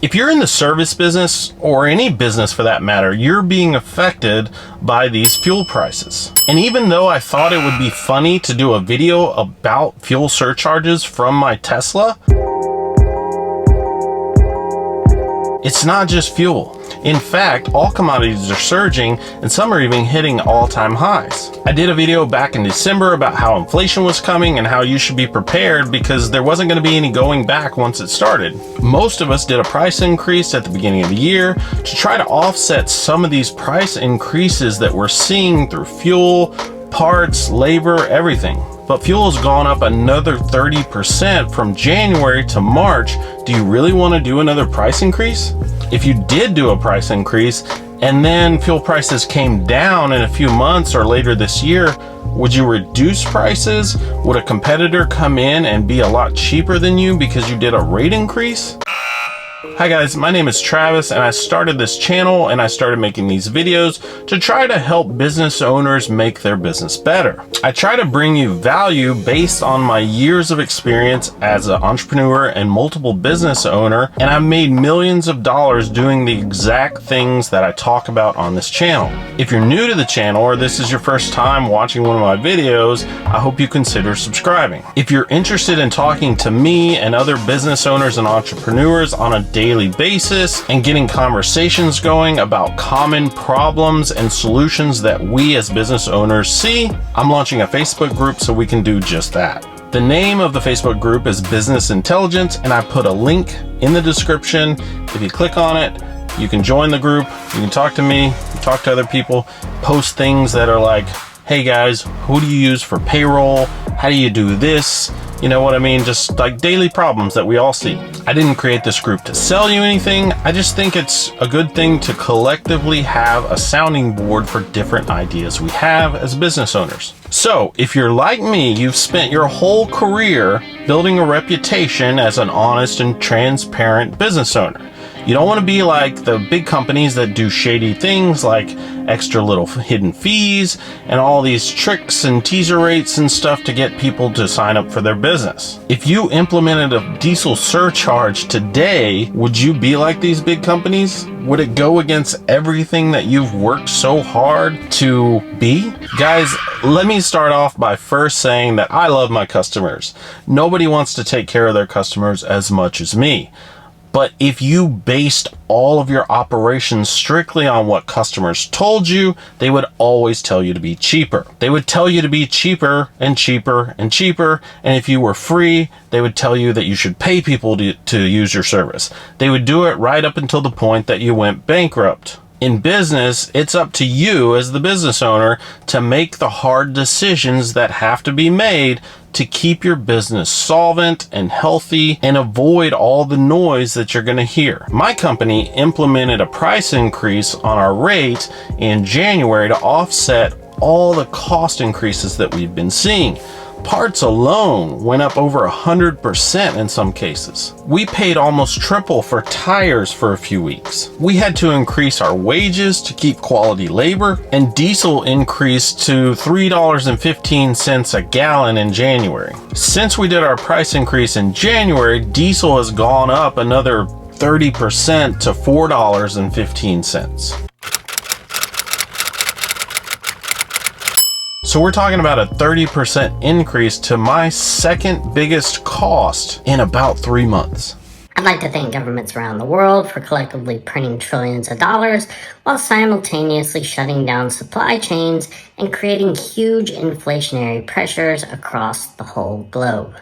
If you're in the service business, or any business for that matter, you're being affected by these fuel prices. And even though I thought it would be funny to do a video about fuel surcharges from my Tesla, it's not just fuel. In fact, all commodities are surging and some are even hitting all-time highs. I did a video back in December about how inflation was coming and how you should be prepared because there wasn't going to be any going back once it started. Most of us did a price increase at the beginning of the year to try to offset some of these price increases that we're seeing through fuel, parts, labor, everything. But fuel has gone up another 30% from January to March. Do you really want to do another price increase? If you did do a price increase and then fuel prices came down in a few months or later this year, would you reduce prices? Would a competitor come in and be a lot cheaper than you because you did a rate increase? Hi guys, my name is Travis and I started this channel and I started making these videos to try to help business owners make their business better. I try to bring you value based on my years of experience as an entrepreneur and multiple business owner, and I've made millions of dollars doing the exact things that I talk about on this channel. If you're new to the channel or this is your first time watching one of my videos, I hope you consider subscribing. If you're interested in talking to me and other business owners and entrepreneurs on a daily basis and getting conversations going about common problems and solutions that we as business owners see, I'm launching a Facebook group so we can do just that. The name of the Facebook group is Business Intelligence, and I put a link in the description. If you click on it, you can join the group, you can talk to me, talk to other people, post things that are like, hey guys, who do you use for payroll? How do you do this? You know what I mean? Just like daily problems that we all see. I didn't create this group to sell you anything. I just think it's a good thing to collectively have a sounding board for different ideas we have as business owners. So if you're like me, you've spent your whole career building a reputation as an honest and transparent business owner. You don't want to be like the big companies that do shady things like extra little hidden fees and all these tricks and teaser rates and stuff to get people to sign up for their business. If you implemented a diesel surcharge today, would you be like these big companies? Would it go against everything that you've worked so hard to be? Guys, let me start off by first saying that I love my customers. Nobody wants to take care of their customers as much as me. But if you based all of your operations strictly on what customers told you, they would always tell you to be cheaper. They would tell you to be cheaper and cheaper and cheaper. And if you were free, they would tell you that you should pay people to use your service. They would do it right up until the point that you went bankrupt. In business, it's up to you as the business owner to make the hard decisions that have to be made to keep your business solvent and healthy and avoid all the noise that you're going to hear. My company implemented a price increase on our rate in January to offset all the cost increases that we've been seeing. Parts alone went up over 100% in some cases. We paid almost triple for tires for a few weeks. We had to increase our wages to keep quality labor, and diesel increased to $3.15 a gallon in January. Since we did our price increase in January, diesel has gone up another 30% to $4.15. So we're talking about a 30% increase to my second biggest cost in about 3 months. I'd like to thank governments around the world for collectively printing trillions of dollars while simultaneously shutting down supply chains and creating huge inflationary pressures across the whole globe.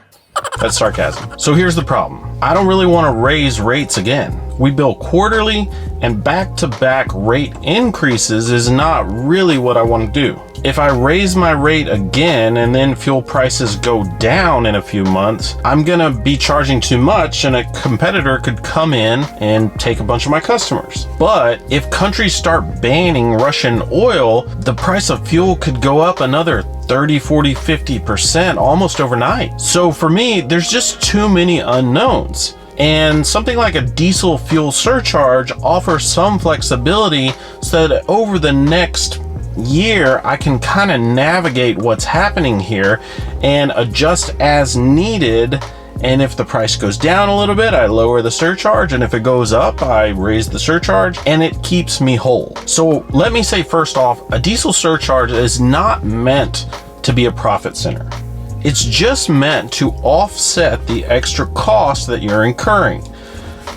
That's sarcasm. So here's the problem. I don't really want to raise rates again. We bill quarterly, and back-to-back rate increases is not really what I want to do. If I raise my rate again and then fuel prices go down in a few months, I'm gonna be charging too much and a competitor could come in and take a bunch of my customers. But if countries start banning Russian oil, the price of fuel could go up another 30, 40, 50% almost overnight. So for me, there's just too many unknowns. And something like a diesel fuel surcharge offers some flexibility so that over the next year, I can kind of navigate what's happening here and adjust as needed And if the price goes down a little bit, I lower the surcharge. And if it goes up, I raise the surcharge, and it keeps me whole. So let me say first off, a diesel surcharge is not meant to be a profit center. It's just meant to offset the extra cost that you're incurring.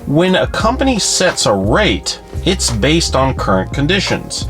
When a company sets a rate, it's based on current conditions.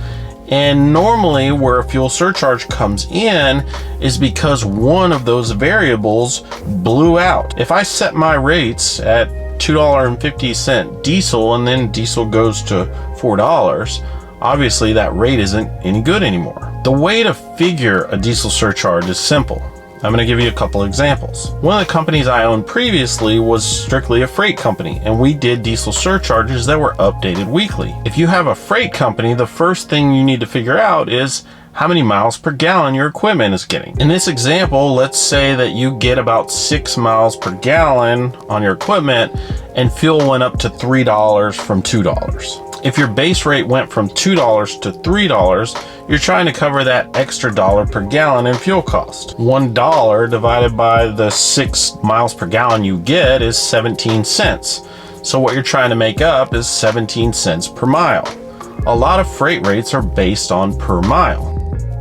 And normally where a fuel surcharge comes in is because one of those variables blew out. If I set my rates at $2.50 diesel and then diesel goes to $4, obviously that rate isn't any good anymore. The way to figure a diesel surcharge is simple. I'm going to give you a couple examples. One of the companies I owned previously was strictly a freight company, and we did diesel surcharges that were updated weekly. If you have a freight company, the first thing you need to figure out is how many miles per gallon your equipment is getting. In this example, let's say that you get about 6 miles per gallon on your equipment and fuel went up to $3 from $2. If your base rate went from $2 to $3, you're trying to cover that extra dollar per gallon in fuel cost. $1 divided by the 6 miles per gallon you get is 17 cents. So what you're trying to make up is 17 cents per mile. A lot of freight rates are based on per mile.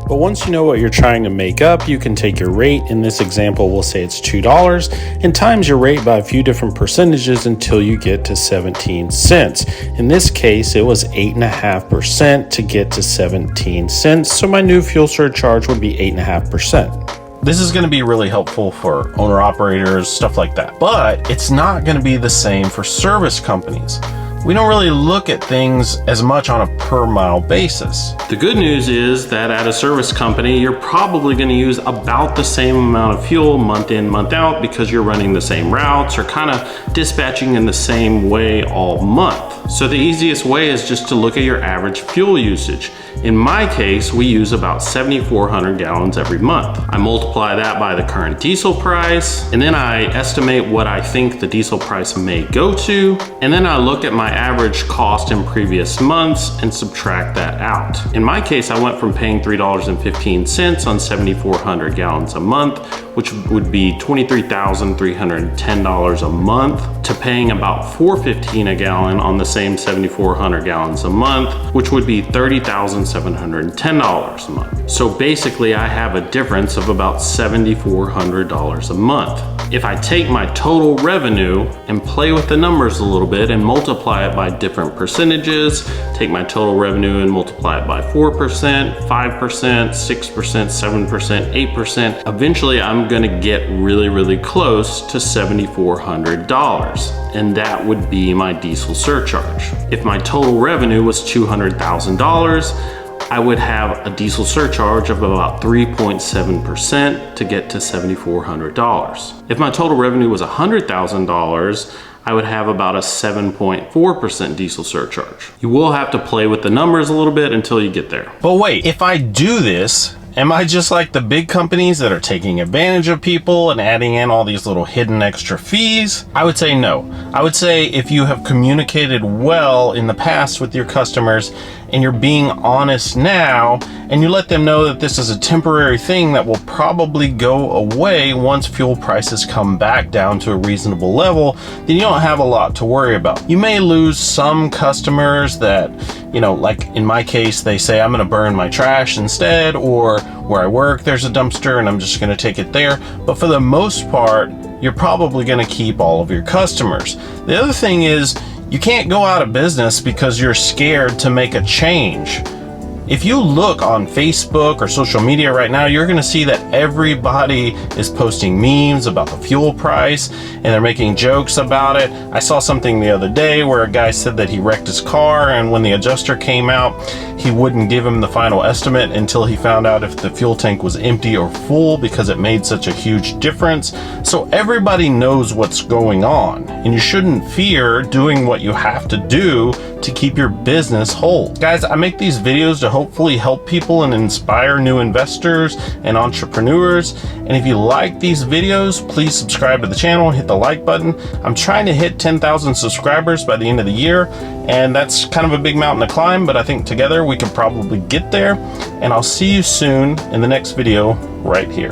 But once you know what you're trying to make up, you can take your rate. In this example, we'll say it's $2 and times your rate by a few different percentages until you get to 17 cents. In this case, it was 8.5% to get to 17 cents. So my new fuel surcharge would be 8.5%. This is going to be really helpful for owner operators, stuff like that. But it's not going to be the same for service companies. We don't really look at things as much on a per mile basis. The good news is that at a service company, you're probably going to use about the same amount of fuel month in, month out, because you're running the same routes or kind of dispatching in the same way all month. So the easiest way is just to look at your average fuel usage. In my case, we use about 7,400 gallons every month. I multiply that by the current diesel price, and then I estimate what I think the diesel price may go to, and then I look at my average cost in previous months and subtract that out. In my case, I went from paying $3.15 on 7,400 gallons a month, which would be $23,310 a month, to paying about $4.15 a gallon on the same 7,400 gallons a month, which would be $30,710 a month. So basically I have a difference of about $7,400 a month. If I take my total revenue and play with the numbers a little bit and multiply it by different percentages, take my total revenue and multiply it by 4%, 5%, 6%, 7%, 8%, eventually I'm gonna get really, really close to $7,400. And that would be my diesel surcharge. If my total revenue was $200,000, I would have a diesel surcharge of about 3.7% to get to $7,400. If my total revenue was $100,000, I would have about a 7.4% diesel surcharge. You will have to play with the numbers a little bit until you get there. But wait, if I do this, am I just like the big companies that are taking advantage of people and adding in all these little hidden extra fees? I would say no. I would say if you have communicated well in the past with your customers and you're being honest now, and you let them know that this is a temporary thing that will probably go away once fuel prices come back down to a reasonable level, then you don't have a lot to worry about. You may lose some customers that, you know, like in my case, they say I'm gonna burn my trash instead, or where I work, there's a dumpster and I'm just gonna take it there. But for the most part, you're probably gonna keep all of your customers. The other thing is, you can't go out of business because you're scared to make a change. If you look on Facebook or social media right now, you're gonna see that everybody is posting memes about the fuel price and they're making jokes about it. I saw something the other day where a guy said that he wrecked his car, and when the adjuster came out, he wouldn't give him the final estimate until he found out if the fuel tank was empty or full because it made such a huge difference. So everybody knows what's going on, and you shouldn't fear doing what you have to do to keep your business whole. Guys, I make these videos to hopefully help people and inspire new investors and entrepreneurs. And if you like these videos, please subscribe to the channel, hit the like button. I'm trying to hit 10,000 subscribers by the end of the year, and that's kind of a big mountain to climb, but I think together we can probably get there. And I'll see you soon in the next video right here.